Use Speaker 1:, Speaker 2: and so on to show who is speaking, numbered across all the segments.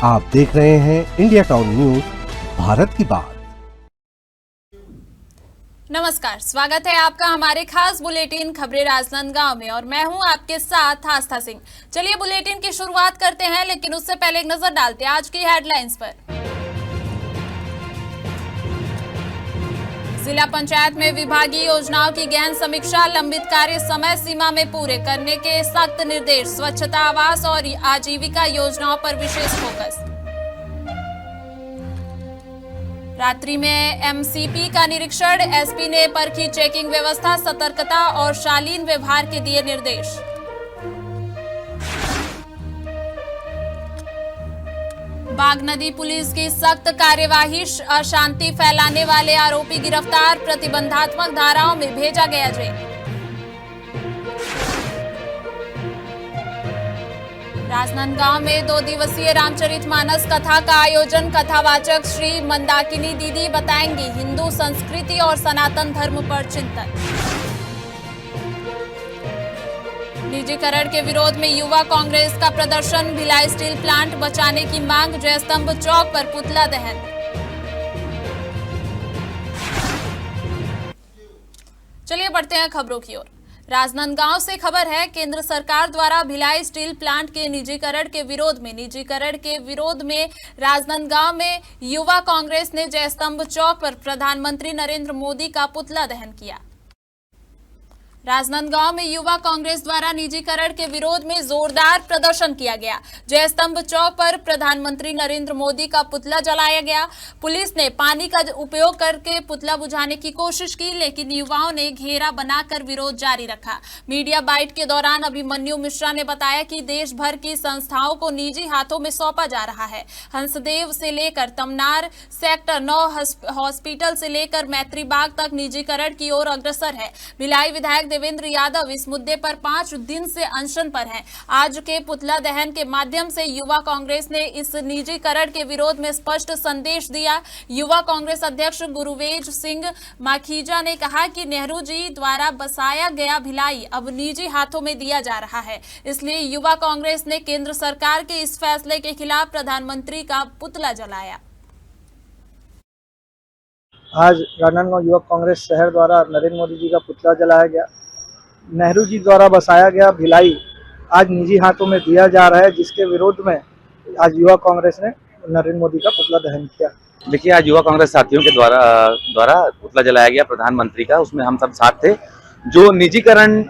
Speaker 1: आप देख रहे हैं इंडिया टाउन न्यूज, भारत की बात।
Speaker 2: नमस्कार, स्वागत है आपका हमारे खास बुलेटिन खबरें राजनांदगांव में और मैं हूं आपके साथ आस्था सिंह। चलिए बुलेटिन की शुरुआत करते हैं, लेकिन उससे पहले एक नजर डालते हैं आज की हेडलाइंस पर। जिला पंचायत में विभागीय योजनाओं की गहन समीक्षा, लंबित कार्य समय सीमा में पूरे करने के सख्त निर्देश। स्वच्छता, आवास और आजीविका योजनाओं पर विशेष फोकस। रात्रि में एमसीपी का निरीक्षण, एसपी ने परखी चेकिंग व्यवस्था, सतर्कता और शालीन व्यवहार के दिए निर्देश। बाघ नदी पुलिस की सख्त कार्यवाही, अशांति फैलाने वाले आरोपी गिरफ्तार, प्रतिबंधात्मक धाराओं में भेजा गया जेल। राजनांदगांव में 2 दिवसीय रामचरितमानस कथा का आयोजन, कथावाचक श्री मंदाकिनी दीदी बताएंगी हिंदू संस्कृति और सनातन धर्म पर चिंतन। निजीकरण के विरोध में युवा कांग्रेस का प्रदर्शन, भिलाई स्टील प्लांट बचाने की मांग, जयस्तंभ चौक पर पुतला दहन। चलिए बढ़ते हैं खबरों की ओर। राजनांदगांव से खबर है, केंद्र सरकार द्वारा भिलाई स्टील प्लांट के निजीकरण के विरोध में राजनांदगांव में युवा कांग्रेस ने जयस्तंभ चौक पर प्रधानमंत्री नरेंद्र मोदी का पुतला दहन किया। राजनांदगांव में युवा कांग्रेस द्वारा निजीकरण के विरोध में जोरदार प्रदर्शन किया गया। जयस्तंभ चौक पर प्रधानमंत्री नरेंद्र मोदी का पुतला जलाया गया। पुलिस ने पानी का उपयोग करके पुतला बुझाने की कोशिश की, लेकिन युवाओं ने घेरा बनाकर विरोध जारी रखा। मीडिया बाइट के दौरान अभिमन्यु मिश्रा ने बताया कि देश भर की संस्थाओं को निजी हाथों में सौंपा जा रहा है। हंसदेव से लेकर तमनार, सेक्टर 9 हॉस्पिटल से लेकर मैत्री बाग तक निजीकरण की ओर अग्रसर है। भिलाई विधायक देवेंद्र यादव इस मुद्दे पर 5 दिन से अनशन पर हैं। आज के पुतला दहन के माध्यम से युवा कांग्रेस ने इस निजीकरण के विरोध में स्पष्ट संदेश दिया। युवा कांग्रेस अध्यक्ष गुरुवेज सिंह माखीजा ने कहा कि नेहरू जी द्वारा बसाया गया भिलाई अब निजी हाथों में दिया जा रहा है, इसलिए युवा कांग्रेस ने केंद्र सरकार के इस फैसले के खिलाफ प्रधानमंत्री का पुतला जलाया।
Speaker 3: आज राजनांदगांव युवक कांग्रेस शहर द्वारा नरेंद्र मोदी जी का पुतला जलाया गया। नेहरू जी द्वारा बसाया गया भिलाई आज निजी हाथों में दिया जा रहा है, जिसके विरोध में आज युवा कांग्रेस ने नरेंद्र मोदी का पुतला दहन किया।
Speaker 4: देखिए, आज युवा कांग्रेस साथियों के द्वारा पुतला जलाया गया प्रधानमंत्री का, उसमें हम सब साथ थे। जो निजीकरण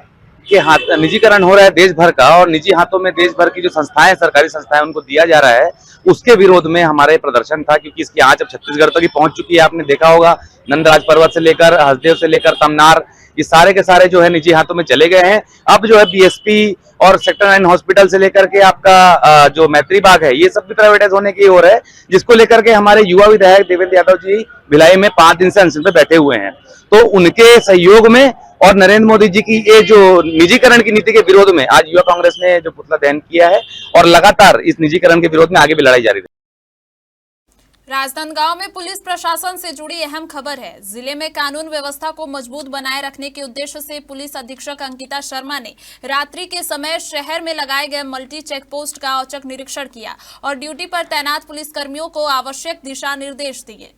Speaker 4: हो रहा है देश भर का और निजी हाथों में देश भर की जो संस्थाएं, सरकारी संस्थाएं, उनको दिया जा रहा है, उसके विरोध में हमारे प्रदर्शन था। क्योंकि इसकी आंच अब छत्तीसगढ़ तक ही पहुंच चुकी है। आपने देखा होगा, नंदराज पर्वत से लेकर हसदेव से लेकर तमनार, ये सारे के सारे जो है निजी हाथों में चले गए हैं। अब जो है बीएसपी और सेक्टर 9 हॉस्पिटल से लेकर के आपका जो मैत्री बाग है, ये सब भी प्राइवेटाइज होने की ओर है, जिसको लेकर के हमारे युवा विधायक देवेंद्र यादव जी भिलाई में 5 दिन से अनशन पे बैठे हुए हैं। तो उनके सहयोग में और नरेंद्र मोदी जी की ये जो निजीकरण की नीति के विरोध में आज युवा कांग्रेस ने जो पुतला दहन किया है और लगातार इस निजीकरण के विरोध में आगे भी लड़ाई जारी है।
Speaker 2: राजनांदगांव में पुलिस प्रशासन से जुड़ी अहम खबर है। जिले में कानून व्यवस्था को मजबूत बनाए रखने के उद्देश्य से पुलिस अधीक्षक अंकिता शर्मा ने रात्रि के समय शहर में लगाए गए मल्टी चेक पोस्ट का औचक निरीक्षण किया और ड्यूटी पर तैनात पुलिसकर्मियों को आवश्यक दिशा निर्देश दिए।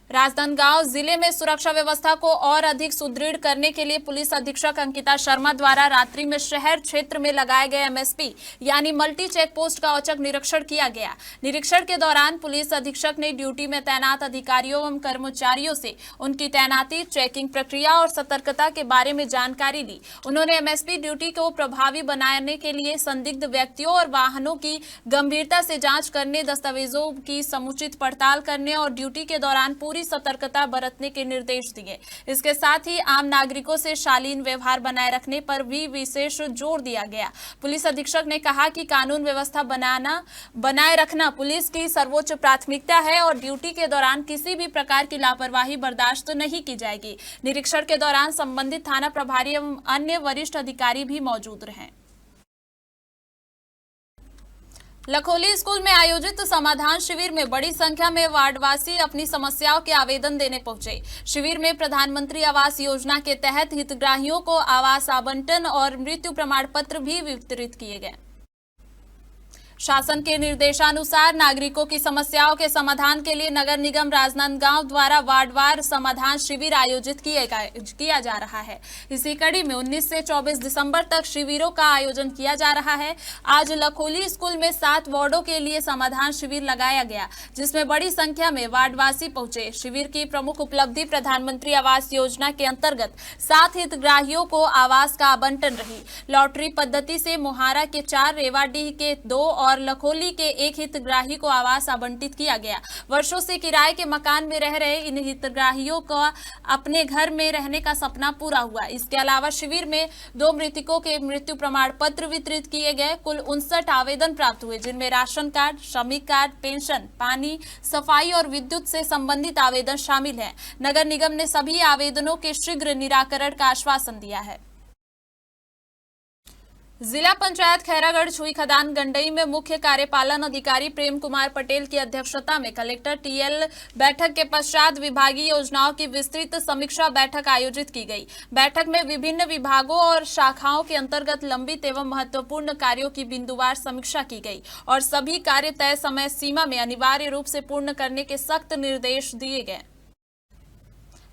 Speaker 2: राजनांदगांव जिले में सुरक्षा व्यवस्था को और अधिक सुदृढ़ करने के लिए पुलिस अधीक्षक अंकिता शर्मा द्वारा रात्रि में शहर क्षेत्र में लगाए गए एमएसपी यानी मल्टी चेक पोस्ट का औचक निरीक्षण किया गया। निरीक्षण के दौरान पुलिस अधीक्षक ने ड्यूटी में तैनात अधिकारियों एवं कर्मचारियों से उनकी तैनाती, चेकिंग प्रक्रिया और सतर्कता के बारे में जानकारी ली। उन्होंने एमएसपी ड्यूटी को प्रभावी बनाने के लिए संदिग्ध व्यक्तियों और वाहनों की गंभीरता से जाँच करने, दस्तावेजों की समुचित पड़ताल करने और ड्यूटी के दौरान पूरी सतर्कता बरतने के निर्देश दिए। इसके साथ ही आम नागरिकों से शालीन व्यवहार बनाए रखने पर भी विशेष जोर दिया गया। पुलिस अधीक्षक ने कहा कि कानून व्यवस्था बनाए रखना पुलिस की सर्वोच्च प्राथमिकता है और ड्यूटी के दौरान किसी भी प्रकार की लापरवाही बर्दाश्त नहीं की जाएगी। निरीक्षण के दौरान संबंधित थाना प्रभारी एवं अन्य वरिष्ठ अधिकारी भी मौजूद रहे। लखोली स्कूल में आयोजित समाधान शिविर में बड़ी संख्या में वार्डवासी अपनी समस्याओं के आवेदन देने पहुंचे। शिविर में प्रधानमंत्री आवास योजना के तहत हितग्राहियों को आवास आवंटन और मृत्यु प्रमाण पत्र भी वितरित किए गए। शासन के निर्देशानुसार नागरिकों की समस्याओं के समाधान के लिए नगर निगम राजनांदगांव द्वारा वार्डवार समाधान शिविर आयोजित किया जा रहा है। इसी कड़ी में 19 से 24 दिसंबर तक शिविरों का आयोजन किया जा रहा है। आज लखोली स्कूल में 7 वार्डों के लिए समाधान शिविर लगाया गया, जिसमें बड़ी संख्या में वार्डवासी पहुंचे। शिविर की प्रमुख उपलब्धि प्रधानमंत्री आवास योजना के अंतर्गत 7 हितग्राहियों को आवास का आवंटन रही। लॉटरी पद्धति से मोहारा के 4, रेवाडीह के 2 और लखोली के 1 हितग्राही को आवास आवंटित किया गया। वर्षों से किराए के मकान में रह रहे इन हितग्राहियों को अपने घर में रहने का सपना पूरा हुआ। इसके अलावा शिविर में 2 मृतकों के मृत्यु प्रमाण पत्र वितरित किए गए। कुल 59 आवेदन प्राप्त हुए, जिनमें राशन कार्ड, श्रमिक कार्ड, पेंशन, पानी, सफाई और विद्युत से संबंधित आवेदन शामिल हैं। नगर निगम ने सभी आवेदनों के शीघ्र निराकरण का आश्वासन दिया है। जिला पंचायत खैरागढ़ छुई खदान गंडई में मुख्य कार्यपालन अधिकारी प्रेम कुमार पटेल की अध्यक्षता में कलेक्टर टीएल बैठक के पश्चात विभागीय योजनाओं की विस्तृत समीक्षा बैठक आयोजित की गई। बैठक में विभिन्न विभागों और शाखाओं के अंतर्गत लंबित एवं महत्वपूर्ण कार्यों की बिंदुवार समीक्षा की गई और सभी कार्य तय समय सीमा में अनिवार्य रूप से पूर्ण करने के सख्त निर्देश दिए गए।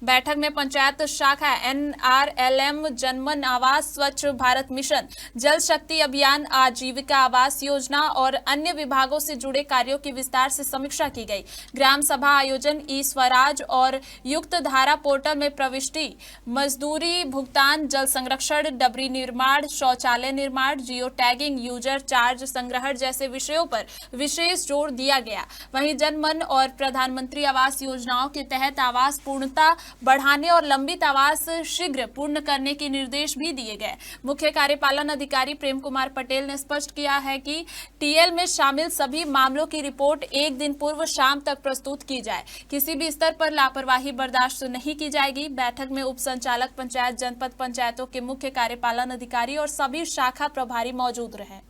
Speaker 2: बैठक में पंचायत शाखा, NRLM, जनमन आवास, स्वच्छ भारत मिशन, जल शक्ति अभियान, आजीविका आवास योजना और अन्य विभागों से जुड़े कार्यों की विस्तार से समीक्षा की गई। ग्राम सभा आयोजन, ई स्वराज और युक्त धारा पोर्टल में प्रविष्टि, मजदूरी भुगतान, जल संरक्षण, डबरी निर्माण, शौचालय निर्माण, जियो टैगिंग, यूजर चार्ज संग्रहण जैसे विषयों पर विशेष जोर दिया गया। वहीं जनमन और प्रधानमंत्री आवास योजनाओं के तहत आवास पूर्णता बढ़ाने और लंबित आवास शीघ्र पूर्ण करने के निर्देश भी दिए गए। मुख्य कार्यपालन अधिकारी प्रेम कुमार पटेल ने स्पष्ट किया है कि टीएल में शामिल सभी मामलों की रिपोर्ट 1 दिन पूर्व शाम तक प्रस्तुत की जाए। किसी भी स्तर पर लापरवाही बर्दाश्त नहीं की जाएगी। बैठक में उप संचालक पंचायत, जनपद पंचायतों के मुख्य कार्यपालन अधिकारी और सभी शाखा प्रभारी मौजूद रहे।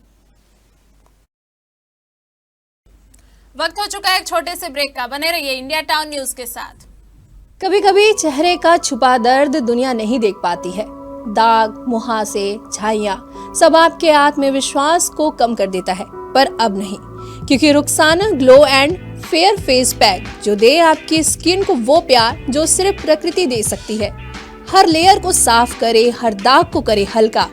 Speaker 2: वक्त हो चुका है एक छोटे से ब्रेक का। बने रहिए इंडिया टाउन न्यूज के साथ।
Speaker 5: कभी कभी चेहरे का छुपा दर्द दुनिया नहीं देख पाती है। दाग, मुहासे, झाइयां सब आपके आत्मविश्वास को कम कर देता है, पर अब नहीं, क्योंकि Rukhsana glow and fair face pack जो दे आपकी स्किन को वो प्यार जो सिर्फ प्रकृति दे सकती है। हर लेयर को साफ करे, हर दाग को करे हल्का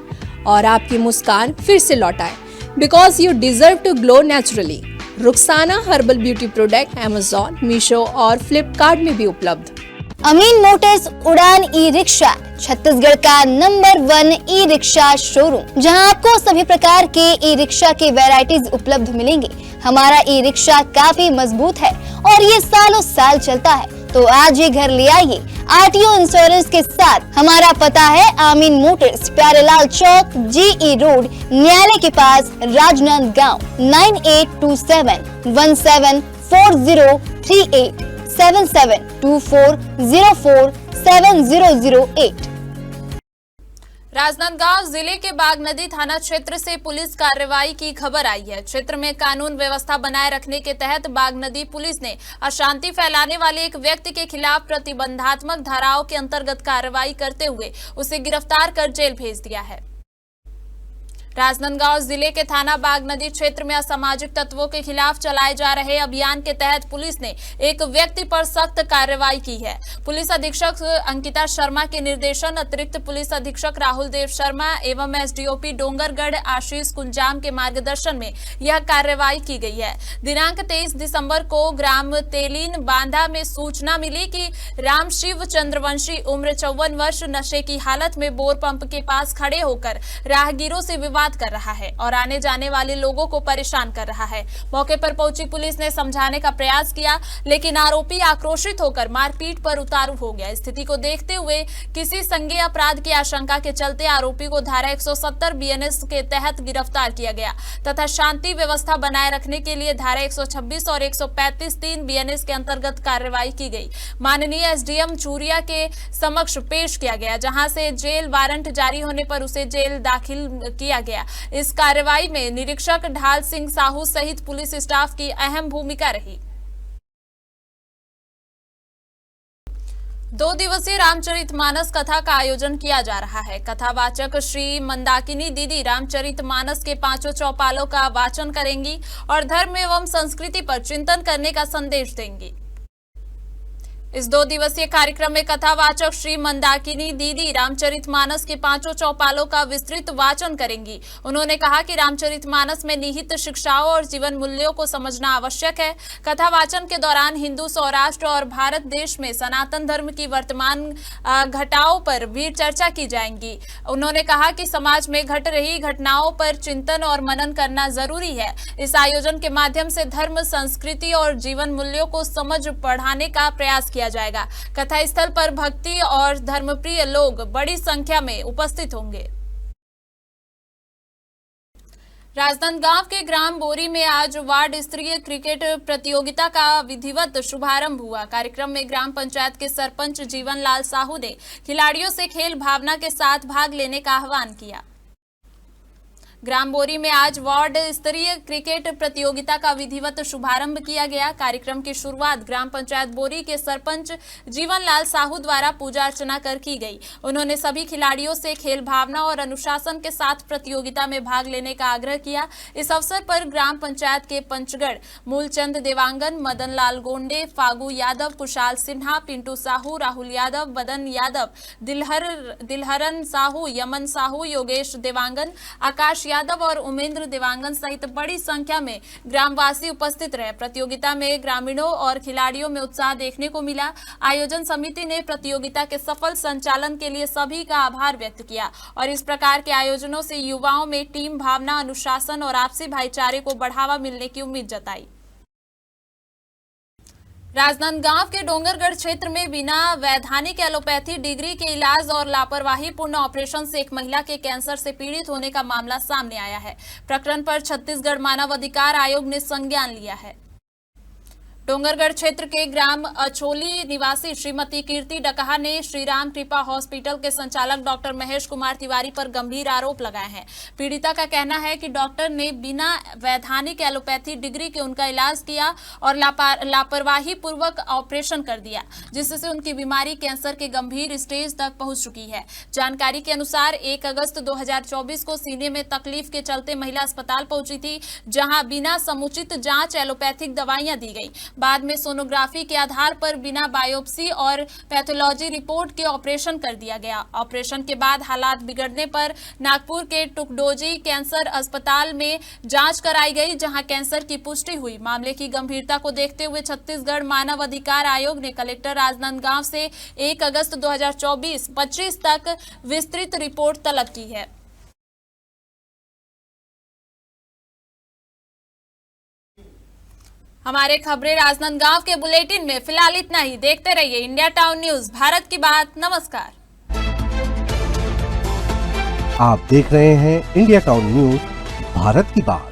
Speaker 5: और आपकी मुस्कान फिर से लौटाए। Because you deserve to glow naturally. Rukhsana herbal beauty product Amazon, Meesho और फ्लिपकार्ट में भी उपलब्ध।
Speaker 6: अमीन मोटर्स उड़ान ई रिक्शा छत्तीसगढ़ का नंबर 1 ई रिक्शा शोरूम, जहां आपको सभी प्रकार के ई रिक्शा के वैरायटीज उपलब्ध मिलेंगे। हमारा ई रिक्शा काफी मजबूत है और ये सालों साल चलता है, तो आज ही घर ले आइए आरटीओ इंश्योरेंस के साथ। हमारा पता है अमीन मोटर्स, प्यारेलाल चौक, GE रोड, न्यायालय के पास, राजनांदगांव। 9827174038 7724047008।
Speaker 2: राजनांदगांव जिले के बागनदी थाना क्षेत्र से पुलिस कार्रवाई की खबर आई है। क्षेत्र में कानून व्यवस्था बनाए रखने के तहत बागनदी पुलिस ने अशांति फैलाने वाले एक व्यक्ति के खिलाफ प्रतिबंधात्मक धाराओं के अंतर्गत कार्रवाई करते हुए उसे गिरफ्तार कर जेल भेज दिया है। राजनांदगांव जिले के थाना बागनदी क्षेत्र में असामाजिक तत्वों के खिलाफ चलाए जा रहे अभियान के तहत पुलिस ने एक व्यक्ति पर सख्त कार्रवाई की है। पुलिस अधीक्षक अंकिता शर्मा के निर्देशन, अतिरिक्त पुलिस अधीक्षक राहुल देव शर्मा एवं एसडीओपी डोंगरगढ़ आशीष कुंजाम के मार्गदर्शन में यह कार्रवाई की गई है। दिनांक 23 दिसंबर को ग्राम तेलीन बांधा में सूचना मिली कि रामशिव चंद्रवंशी उम्र 54 वर्ष नशे की हालत में बोर पंप के पास खड़े होकर राहगीरों से विवाद कर रहा है और आने जाने वाले लोगों को परेशान कर रहा है। मौके पर पहुंची पुलिस ने समझाने का प्रयास किया, लेकिन आरोपी आक्रोशित होकर मारपीट पर उतारू हो गया। स्थिति को देखते हुए किसी संज्ञेय अपराध की आशंका के चलते आरोपी को धारा 170 BNS के तहत गिरफ्तार किया गया तथा शांति व्यवस्था बनाए रखने के लिए धारा 126 और 135(3) BNS के अंतर्गत कार्रवाई की गई। माननीय SDM चूरिया के समक्ष पेश किया गया, जहां से जेल वारंट जारी होने पर उसे जेल दाखिल किया गया। इस कार्रवाई में निरीक्षक ढाल सिंह साहू सहित पुलिस स्टाफ की अहम भूमिका रही। 2 दिवसीय रामचरितमानस कथा का आयोजन किया जा रहा है। कथावाचक श्री मंदाकिनी दीदी रामचरितमानस के 5 चौपालों का वाचन करेंगी और धर्म एवं संस्कृति पर चिंतन करने का संदेश देंगी। इस 2 दिवसीय कार्यक्रम में कथावाचक श्री मंदाकिनी दीदी रामचरितमानस के 5 चौपालों का विस्तृत वाचन करेंगी। उन्होंने कहा कि रामचरितमानस में निहित शिक्षाओं और जीवन मूल्यों को समझना आवश्यक है। कथावाचन के दौरान हिंदू सौराष्ट्र और भारत देश में सनातन धर्म की वर्तमान घटनाओं पर भी चर्चा की जाएगी। उन्होंने कहा कि समाज में घट रही घटनाओं पर चिंतन और मनन करना जरूरी है। इस आयोजन के माध्यम से धर्म, संस्कृति और जीवन मूल्यों को समझ बढ़ाने का प्रयास किया जाएगा। कथा स्थल पर भक्ति और धर्मप्रिय लोग बड़ी संख्या में उपस्थित होंगे। राजनांदगांव के ग्राम बोरी में आज वार्ड स्तरीय क्रिकेट प्रतियोगिता का विधिवत शुभारंभ हुआ। कार्यक्रम में ग्राम पंचायत के सरपंच जीवन लाल साहू ने खिलाड़ियों से खेल भावना के साथ भाग लेने का आह्वान किया। ग्राम बोरी में आज वार्ड स्तरीय क्रिकेट प्रतियोगिता का विधिवत शुभारंभ किया गया। कार्यक्रम की शुरुआत ग्राम पंचायत बोरी के सरपंच जीवन लाल साहू द्वारा पूजा अर्चना कर की गई। उन्होंने सभी खिलाड़ियों से खेल भावना और अनुशासन के साथ प्रतियोगिता में भाग लेने का आग्रह किया। इस अवसर पर ग्राम पंचायत के पंचगढ़ मूलचंद देवांगन, मदन लाल गोंडे, फागू यादव, कुशाल सिन्हा, पिंटू साहू, राहुल यादव, मदन यादव, दिलहरन साहू, यमन साहू, योगेश देवांगन, आकाश यादव और उमेंद्र देवांगन सहित बड़ी संख्या में ग्रामवासी उपस्थित रहे। प्रतियोगिता में ग्रामीणों और खिलाड़ियों में उत्साह देखने को मिला। आयोजन समिति ने प्रतियोगिता के सफल संचालन के लिए सभी का आभार व्यक्त किया और इस प्रकार के आयोजनों से युवाओं में टीम भावना, अनुशासन और आपसी भाईचारे को बढ़ावा मिलने की उम्मीद जताई। राजनांदगांव के डोंगरगढ़ क्षेत्र में बिना वैधानिक एलोपैथी डिग्री के इलाज और लापरवाहीपूर्ण ऑपरेशन से एक महिला के कैंसर से पीड़ित होने का मामला सामने आया है। प्रकरण पर छत्तीसगढ़ मानव अधिकार आयोग ने संज्ञान लिया है। डोंगरगढ़ क्षेत्र के ग्राम अछोली निवासी श्रीमती कीर्ति डकहा ने श्री राम कृपा हॉस्पिटल के संचालक डॉक्टर महेश कुमार तिवारी पर गंभीर आरोप लगाए हैं। पीड़िता का कहना है कि डॉक्टर ने बिना वैधानिक एलोपैथी डिग्री के उनका इलाज किया और लापरवाही पूर्वक ऑपरेशन कर दिया, जिससे उनकी बीमारी कैंसर के गंभीर स्टेज तक पहुंच चुकी है। जानकारी के अनुसार 1 अगस्त 2024 को सीने में तकलीफ के चलते महिला अस्पताल पहुंची थी, जहां बिना समुचित जांच एलोपैथिक दवाइयां दी गई। बाद में सोनोग्राफी के आधार पर बिना बायोप्सी और पैथोलॉजी रिपोर्ट के ऑपरेशन कर दिया गया। ऑपरेशन के बाद हालात बिगड़ने पर नागपुर के टुकडोजी कैंसर अस्पताल में जांच कराई गई, जहां कैंसर की पुष्टि हुई। मामले की गंभीरता को देखते हुए छत्तीसगढ़ मानव अधिकार आयोग ने कलेक्टर राजनांदगांव से 1 अगस्त 2024-25 तक विस्तृत रिपोर्ट तलब की है। हमारे खबरें राजनांदगांव के बुलेटिन में फिलहाल इतना ही। देखते रहिए इंडिया टाउन न्यूज, भारत की बात। नमस्कार।
Speaker 1: आप देख रहे हैं इंडिया टाउन न्यूज, भारत की बात।